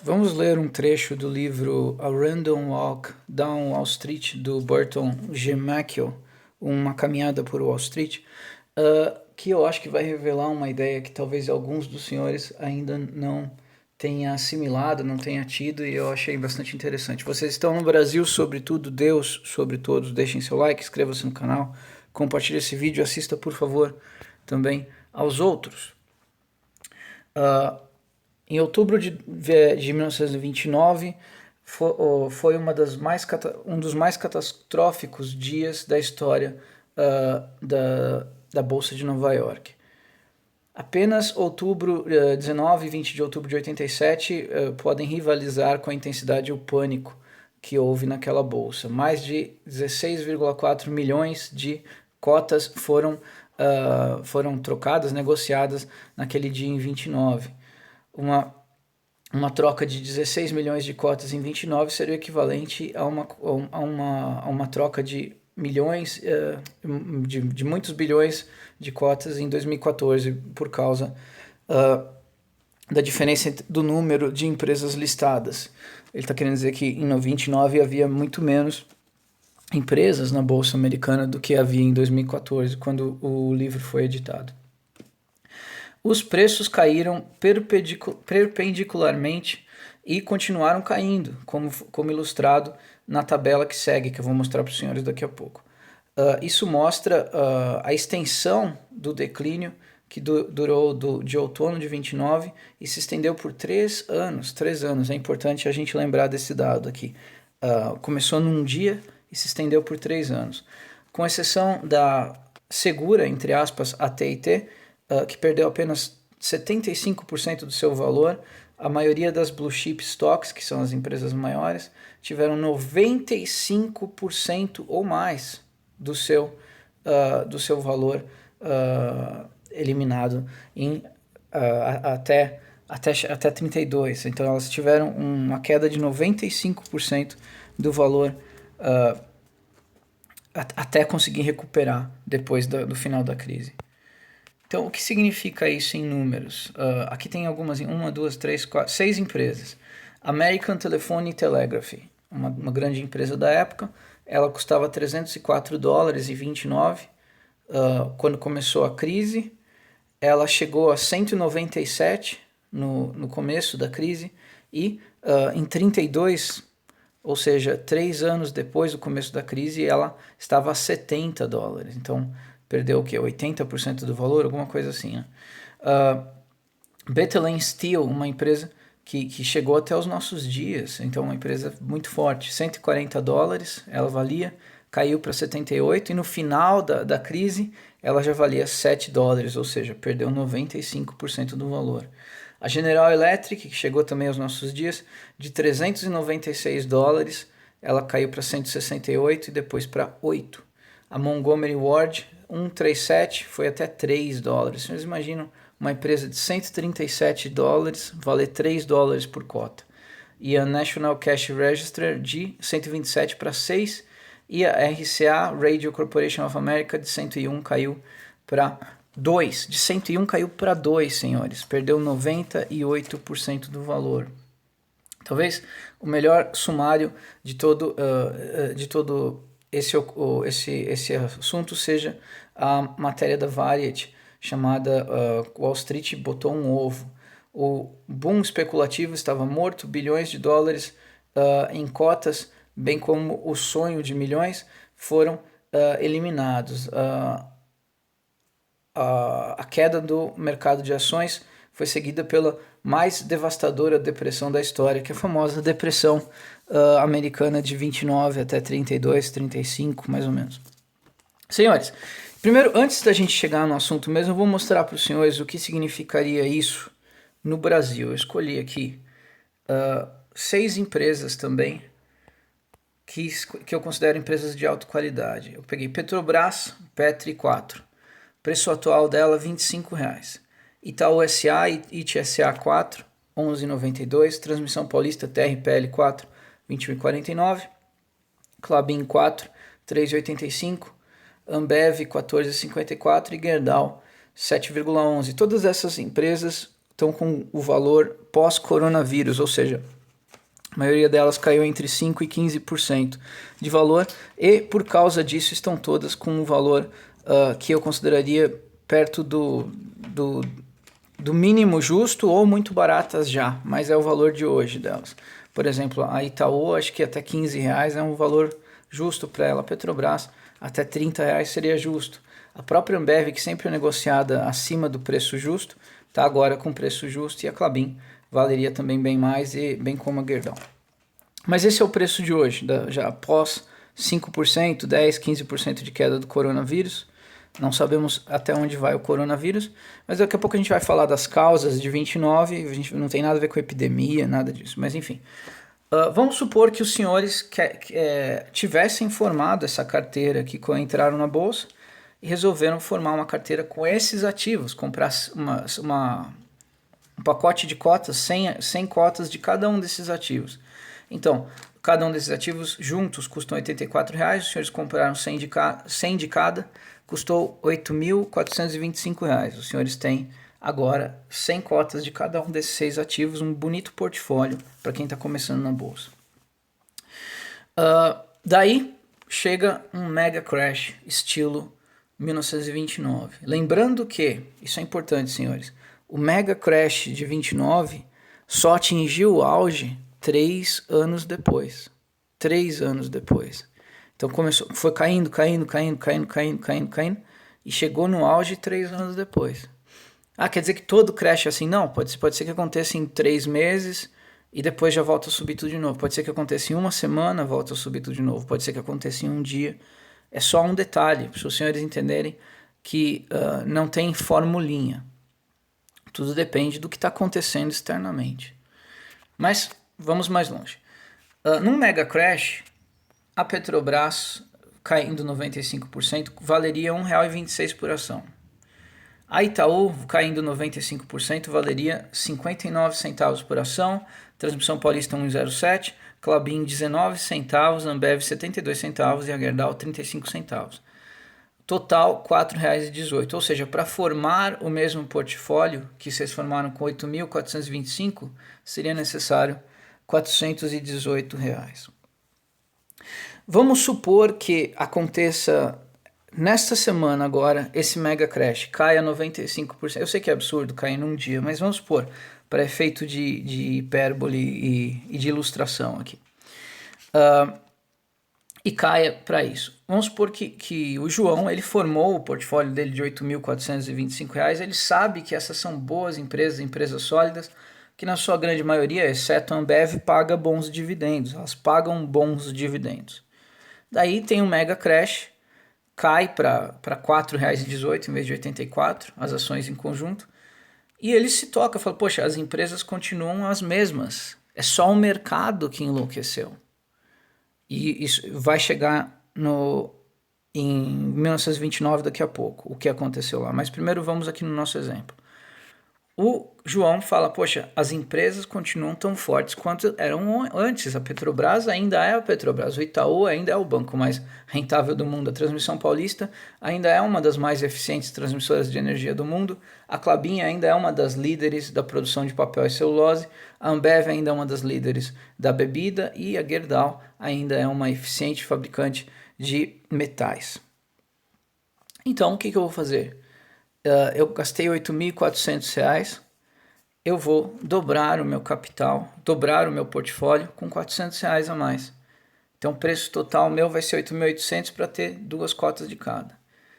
Vamos ler um trecho do livro A Random Walk Down Wall Street, do Burton G. McGill, Uma Caminhada por Wall Street, que eu acho que vai revelar uma ideia que talvez alguns dos senhores ainda não tenha assimilado, não tenha tido, e eu achei bastante interessante. Vocês estão no Brasil, sobretudo, Deus sobre todos, deixem seu like, inscreva-se no canal, compartilhe esse vídeo, assista, por favor, também aos outros. Em outubro de 1929, foi um dos mais catastróficos dias da história da Bolsa de Nova York. Apenas 19 e 20 de outubro de 87 podem rivalizar com a intensidade e o pânico que houve naquela bolsa. Mais de 16,4 milhões de cotas foram trocadas, negociadas naquele dia em 29. Uma troca de 16 milhões de cotas em 29 seria o equivalente a uma troca de milhões, de muitos bilhões de cotas em 2014, por causa da diferença do número de empresas listadas. Ele está querendo dizer que em 29 havia muito menos empresas na Bolsa Americana do que havia em 2014, quando o livro foi editado. Os preços caíram perpendicularmente e continuaram caindo, como ilustrado na tabela que segue, que eu vou mostrar para os senhores daqui a pouco. Isso mostra a extensão do declínio que durou de outono de 29 e se estendeu por 3 anos. 3 anos, é importante a gente lembrar desse dado aqui. Começou num dia e se estendeu por 3 anos. Com exceção da segura, entre aspas, AT&T, que perdeu apenas 75% do seu valor, a maioria das blue chip stocks, que são as empresas maiores, tiveram 95% ou mais do seu valor eliminado até 32. Então elas tiveram uma queda de 95% do valor até conseguir recuperar depois do final da crise. Então, o que significa isso em números? Aqui tem algumas, 1, 2, 3, 4, 6 empresas. American Telephone and Telegraphy, uma grande empresa da época, ela custava $304,29 quando começou a crise. Ela chegou a 197 no começo da crise e em 32, ou seja, 3 anos depois do começo da crise, ela estava a $70. Então, perdeu o quê? 80% do valor, alguma coisa assim, né? Bethlehem Steel, uma empresa que chegou até os nossos dias, então uma empresa muito forte, $140 ela valia, caiu para 78 e no final da crise ela já valia $7, ou seja, perdeu 95% do valor. A General Electric, que chegou também aos nossos dias, de $396, ela caiu para 168 e depois para 8. A Montgomery Ward, 137, foi até $3. Vocês imaginam uma empresa de $137 valer $3 por cota. E a National Cash Register de 127 para 6. E a RCA, Radio Corporation of America, de 101 caiu para 2. De 101 caiu para 2, senhores. Perdeu 98% do valor. Talvez o melhor sumário de todo esse assunto seja a matéria da Variety, chamada Wall Street botou um ovo. O boom especulativo estava morto, bilhões de dólares em cotas, bem como o sonho de milhões, foram eliminados. A queda do mercado de ações foi seguida pela mais devastadora depressão da história, que é a famosa depressão americana de 29 até 32, 35, mais ou menos. Senhores, primeiro, antes da gente chegar no assunto mesmo, eu vou mostrar para os senhores o que significaria isso no Brasil. Eu escolhi aqui 6 empresas também que eu considero empresas de alta qualidade. Eu peguei Petrobras, Petri 4, preço atual dela R$25. Itaú SA e ITSA 4, R$11,92. Transmissão Paulista TRPL 4, R$21,49. Klabin 4, R$3,85. Ambev 14,54 e Gerdau 7,11. Todas essas empresas estão com o valor pós-coronavírus, ou seja, a maioria delas caiu entre 5% e 15% de valor, e por causa disso estão todas com um valor que eu consideraria perto do mínimo justo ou muito baratas já, mas é o valor de hoje delas. Por exemplo, a Itaú, acho que até R$15 é um valor justo para ela. A Petrobras, até R$30 seria justo. A própria Ambev, que sempre é negociada acima do preço justo, está agora com preço justo, e a Klabin valeria também bem mais, e bem como a Gerdau. Mas esse é o preço de hoje, já após 5%, 10%, 15% de queda do coronavírus. Não sabemos até onde vai o coronavírus, mas daqui a pouco a gente vai falar das causas de 29, a gente não tem nada a ver com epidemia, nada disso, mas enfim. Vamos supor que os senhores tivessem formado essa carteira que entraram na bolsa e resolveram formar uma carteira com esses ativos, comprar um pacote de cotas, 100 cotas de cada um desses ativos. Então, cada um desses ativos juntos custam R$84, os senhores compraram 100 de cada, custou R$8.425. Os senhores têm agora 100 cotas de cada um desses 6 ativos, um bonito portfólio para quem está começando na bolsa. Daí chega um mega crash estilo 1929. Lembrando que, isso é importante, senhores, o mega crash de 29 só atingiu o auge 3 anos depois. 3 anos depois. Então foi caindo, e chegou no auge 3 anos depois. Quer dizer que todo crash é assim? Não, pode ser que aconteça em 3 meses e depois já volta a subir tudo de novo. Pode ser que aconteça em uma semana, volta a subir tudo de novo. Pode ser que aconteça em um dia. É só um detalhe, para os senhores entenderem que não tem formulinha. Tudo depende do que está acontecendo externamente. Mas vamos mais longe. Num mega crash, a Petrobras caindo 95% valeria R$ 1,26 por ação. A Itaú caindo 95% valeria 59 centavos por ação, Transmissão Paulista 1,07, Klabin 19 centavos, Ambev 72 centavos e a Gerdau 35 centavos. Total R$ 4,18, ou seja, para formar o mesmo portfólio que vocês formaram com 8.425, seria necessário R$ 418. Vamos supor que aconteça nesta semana agora, esse mega crash, caia 95%. Eu sei que é absurdo cair num dia, mas vamos supor, para efeito de hipérbole e de ilustração aqui. E caia para isso. Vamos supor que o João, ele formou o portfólio dele de R$ 8.425, ele sabe que essas são boas empresas sólidas, que na sua grande maioria, exceto a Ambev, paga bons dividendos, elas pagam bons dividendos. Daí tem um mega crash, cai para R$ 4,18 em vez de 84, as ações em conjunto, e ele se toca, fala, poxa, as empresas continuam as mesmas, é só o mercado que enlouqueceu. E isso vai chegar em 1929 daqui a pouco, o que aconteceu lá. Mas primeiro vamos aqui no nosso exemplo. O João fala, poxa, as empresas continuam tão fortes quanto eram antes. A Petrobras ainda é a Petrobras, o Itaú ainda é o banco mais rentável do mundo, a Transmissão Paulista ainda é uma das mais eficientes transmissoras de energia do mundo, a Klabin ainda é uma das líderes da produção de papel e celulose, a Ambev ainda é uma das líderes da bebida e a Gerdau ainda é uma eficiente fabricante de metais. Então, o que eu vou fazer? Eu gastei R$ 8.400, eu vou dobrar o meu capital, dobrar o meu portfólio com R$ 400 a mais. Então o preço total meu vai ser 8.800 para ter 2 cotas de cada.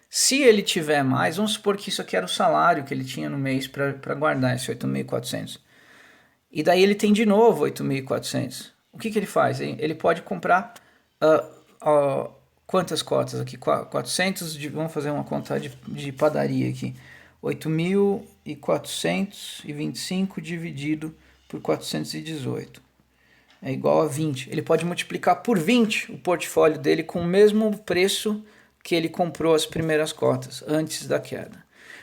Se ele tiver mais, vamos supor que isso aqui era o salário que ele tinha no mês para guardar esse 8.400. E daí ele tem de novo 8.400. O que ele faz? Ele pode comprar... quantas cotas aqui? 400, vamos fazer uma conta de padaria aqui. 8.425 dividido por 418. É igual a 20. Ele pode multiplicar por 20 o portfólio dele com o mesmo preço que ele comprou as primeiras cotas, antes da queda.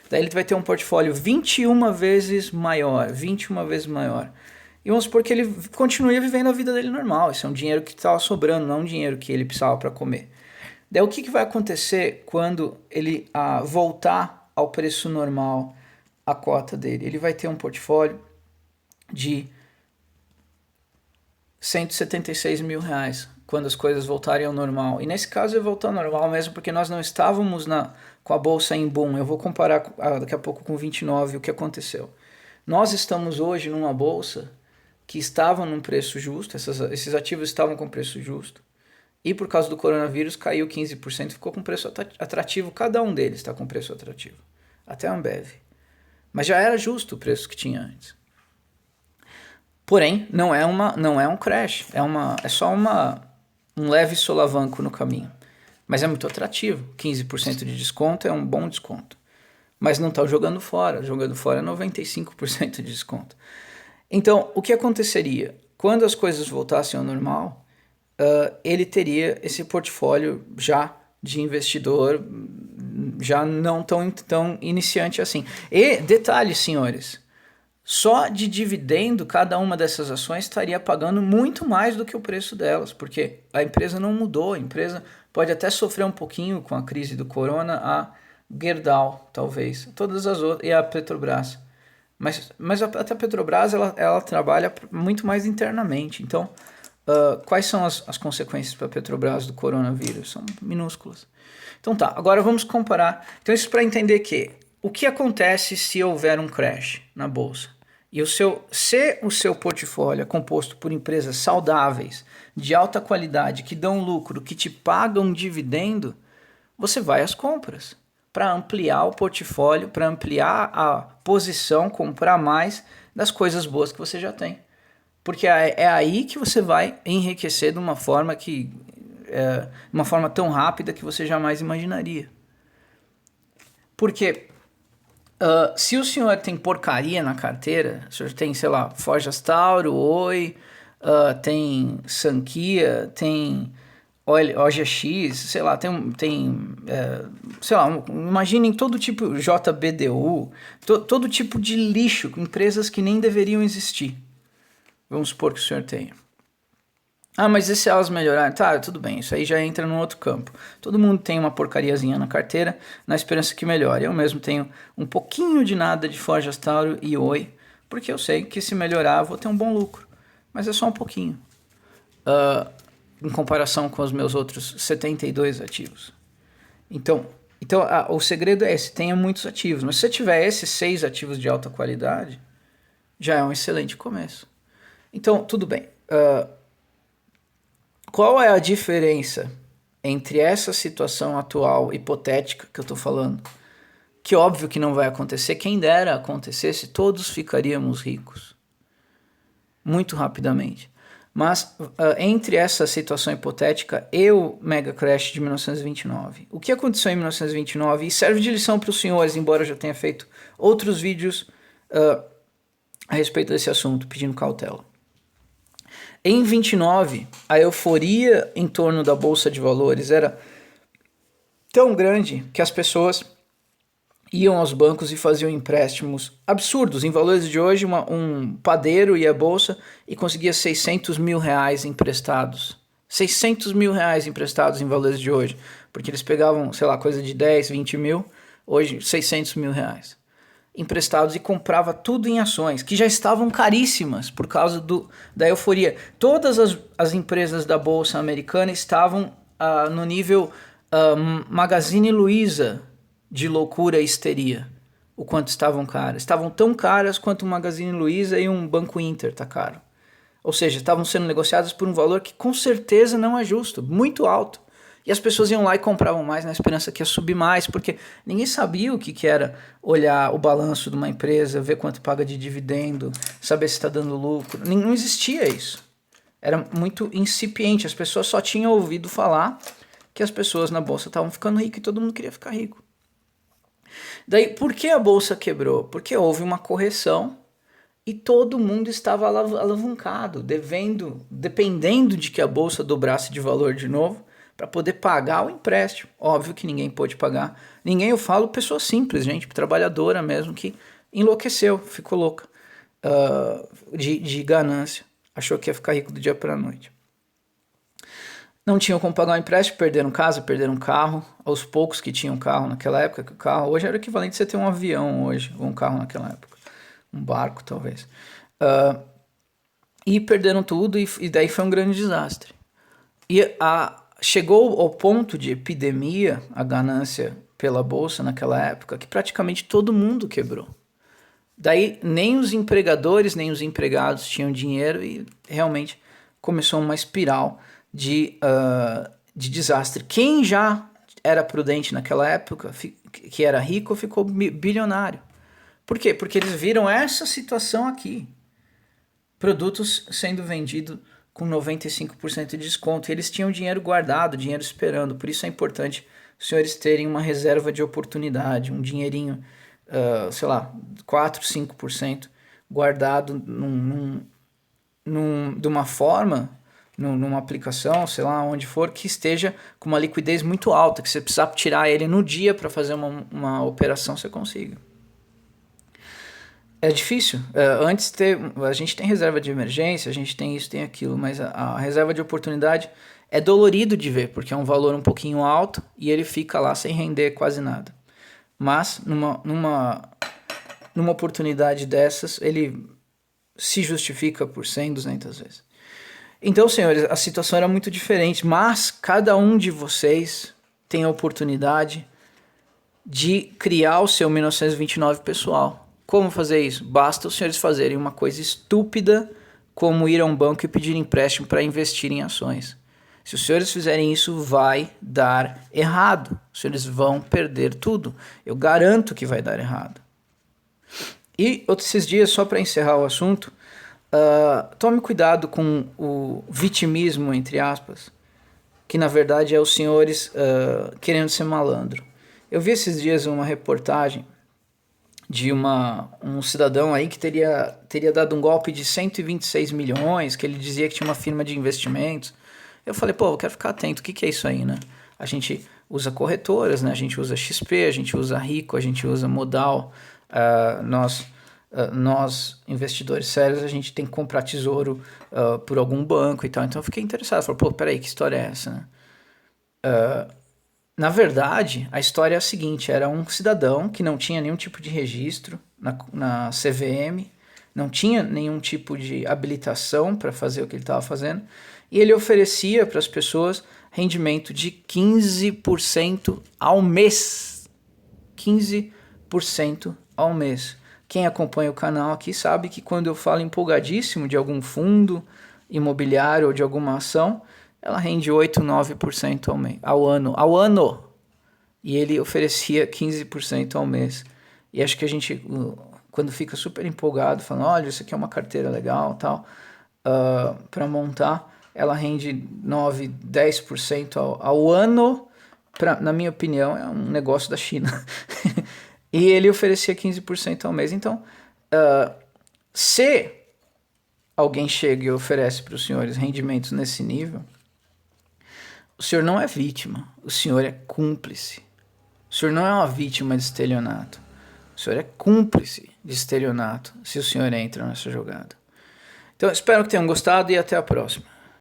Daí ele vai ter um portfólio 21 vezes maior, 21 vezes maior. E vamos supor que ele continue vivendo a vida dele normal. Isso é um dinheiro que estava sobrando, não um dinheiro que ele precisava para comer. Daí o que vai acontecer quando ele voltar ao preço normal, a cota dele? Ele vai ter um portfólio de 176 mil reais, quando as coisas voltarem ao normal. E nesse caso vai voltar ao normal mesmo, porque nós não estávamos com a bolsa em boom. Eu vou comparar daqui a pouco com 29 o que aconteceu. Nós estamos hoje numa bolsa que estava num preço justo, esses ativos estavam com preço justo, e por causa do coronavírus caiu 15%, ficou com preço atrativo, cada um deles está com preço atrativo, até a Ambev. Mas já era justo o preço que tinha antes. Porém, não é um crash, é só um leve solavanco no caminho. Mas é muito atrativo, 15% de desconto é um bom desconto. Mas não está jogando fora é 95% de desconto. Então, o que aconteceria? Quando as coisas voltassem ao normal, ele teria esse portfólio já de investidor, já não tão iniciante assim. E, detalhe, senhores, só de dividendo, cada uma dessas ações estaria pagando muito mais do que o preço delas, porque a empresa não mudou, a empresa pode até sofrer um pouquinho com a crise do corona, a Gerdau, talvez, todas as outras, e a Petrobras. Mas até a Petrobras, ela trabalha muito mais internamente. Então, quais são as consequências para a Petrobras do coronavírus? São minúsculas. Então tá, agora vamos comparar. Então isso para entender que o que acontece se houver um crash na bolsa? E se o seu portfólio é composto por empresas saudáveis, de alta qualidade, que dão lucro, que te pagam dividendo, você vai às compras para ampliar o portfólio, para ampliar a posição, comprar mais das coisas boas que você já tem. Porque é aí que você vai enriquecer de uma forma uma forma tão rápida que você jamais imaginaria. Porque se o senhor tem porcaria na carteira, o senhor tem, sei lá, Forjas Tauro, Oi, tem Sankia, tem OGX, sei lá, sei lá, imaginem todo tipo, JBDU, todo tipo de lixo, empresas que nem deveriam existir. Vamos supor que o senhor tenha. Mas e se elas melhorarem? Tá, tudo bem, isso aí já entra num outro campo. Todo mundo tem uma porcariazinha na carteira, na esperança que melhore. Eu mesmo tenho um pouquinho de nada de Forjas Tauro e Oi, porque eu sei que se melhorar eu vou ter um bom lucro. Mas é só um pouquinho. Em comparação com os meus outros 72 ativos. Então o segredo é esse, tenha muitos ativos. Mas se você tiver esses 6 ativos de alta qualidade, já é um excelente começo. Então, tudo bem. Qual é a diferença entre essa situação atual, hipotética, que eu estou falando? Que óbvio que não vai acontecer. Quem dera acontecesse, todos ficaríamos ricos. Muito rapidamente. Mas entre essa situação hipotética e o mega crash de 1929, o que aconteceu em 1929, e serve de lição para os senhores, embora eu já tenha feito outros vídeos a respeito desse assunto, pedindo cautela. Em 29, a euforia em torno da Bolsa de Valores era tão grande que as pessoas iam aos bancos e faziam empréstimos absurdos. Em valores de hoje, um padeiro ia à bolsa e conseguia 600 mil reais emprestados. 600 mil reais emprestados em valores de hoje. Porque eles pegavam, sei lá, coisa de 10, 20 mil. Hoje, 600 mil reais emprestados e comprava tudo em ações, que já estavam caríssimas por causa da euforia. Todas as empresas da Bolsa Americana estavam no nível Magazine Luiza, de loucura e histeria, o quanto estavam caras. Estavam tão caras quanto o Magazine Luiza e um Banco Inter tá caro. Ou seja, estavam sendo negociadas por um valor que com certeza não é justo, muito alto. E as pessoas iam lá e compravam mais na esperança que ia subir mais, porque ninguém sabia o que era olhar o balanço de uma empresa, ver quanto paga de dividendo, saber se está dando lucro. Não existia isso. Era muito incipiente, as pessoas só tinham ouvido falar que as pessoas na bolsa estavam ficando ricas e todo mundo queria ficar rico. Daí, por que a bolsa quebrou? Porque houve uma correção e todo mundo estava alavancado, dependendo de que a bolsa dobrasse de valor de novo para poder pagar o empréstimo. Óbvio que ninguém pôde pagar. Ninguém, eu falo pessoa simples, gente, trabalhadora mesmo, que enlouqueceu, ficou louca de ganância. Achou que ia ficar rico do dia para a noite. não tinham como pagar o empréstimo, perderam casa, perderam carro, aos poucos que tinham carro naquela época, que o carro hoje era o equivalente a você ter um avião hoje, ou um carro naquela época, um barco talvez. E perderam tudo e daí foi um grande desastre. E chegou ao ponto de epidemia, a ganância pela bolsa naquela época, que praticamente todo mundo quebrou. Daí nem os empregadores, nem os empregados tinham dinheiro e realmente começou uma espiral de desastre. Quem já era prudente naquela época, que era rico, ficou bilionário. Por quê? Porque eles viram essa situação aqui. Produtos sendo vendidos com 95% de desconto. E eles tinham dinheiro guardado, dinheiro esperando. Por isso é importante os senhores terem uma reserva de oportunidade, um dinheirinho, sei lá, 4, 5% guardado de uma forma, numa aplicação, sei lá, onde for, que esteja com uma liquidez muito alta, que você precisar tirar ele no dia para fazer uma operação, você consiga. É difícil. Antes a gente tem reserva de emergência, a gente tem isso, tem aquilo, mas a reserva de oportunidade é dolorido de ver, porque é um valor um pouquinho alto e ele fica lá sem render quase nada. Mas numa oportunidade dessas, ele se justifica por 100, 200 vezes. Então, senhores, a situação era muito diferente, mas cada um de vocês tem a oportunidade de criar o seu 1929 pessoal. Como fazer isso? Basta os senhores fazerem uma coisa estúpida como ir a um banco e pedir empréstimo para investir em ações. Se os senhores fizerem isso, vai dar errado. Os senhores vão perder tudo. Eu garanto que vai dar errado. E esses dias, só para encerrar o assunto, tome cuidado com o vitimismo, entre aspas, que na verdade é os senhores querendo ser malandro. Eu vi esses dias uma reportagem de um cidadão aí que teria dado um golpe de 126 milhões, que ele dizia que tinha uma firma de investimentos. Eu falei, eu quero ficar atento, o que é isso aí, né? A gente usa corretoras, né? A gente usa XP, a gente usa Rico, a gente usa Modal, nós, investidores sérios, a gente tem que comprar tesouro por algum banco e tal. Então eu fiquei interessado, falei, peraí, que história é essa, né? Na verdade, a história é a seguinte, era um cidadão que não tinha nenhum tipo de registro na CVM, não tinha nenhum tipo de habilitação para fazer o que ele estava fazendo, e ele oferecia para as pessoas rendimento de 15% ao mês. 15% ao mês. Quem acompanha o canal aqui sabe que quando eu falo empolgadíssimo de algum fundo imobiliário ou de alguma ação, ela rende 8, 9% ao ano. E ele oferecia 15% ao mês. E acho que a gente, quando fica super empolgado, falando, olha, isso aqui é uma carteira legal, tal, para montar, ela rende 9, 10% ao ano. Na minha opinião, é um negócio da China. E ele oferecia 15% ao mês. Então, se alguém chega e oferece para os senhores rendimentos nesse nível, o senhor não é vítima, o senhor é cúmplice. O senhor não é uma vítima de estelionato. O senhor é cúmplice de estelionato se o senhor entra nessa jogada. Então, espero que tenham gostado e até a próxima.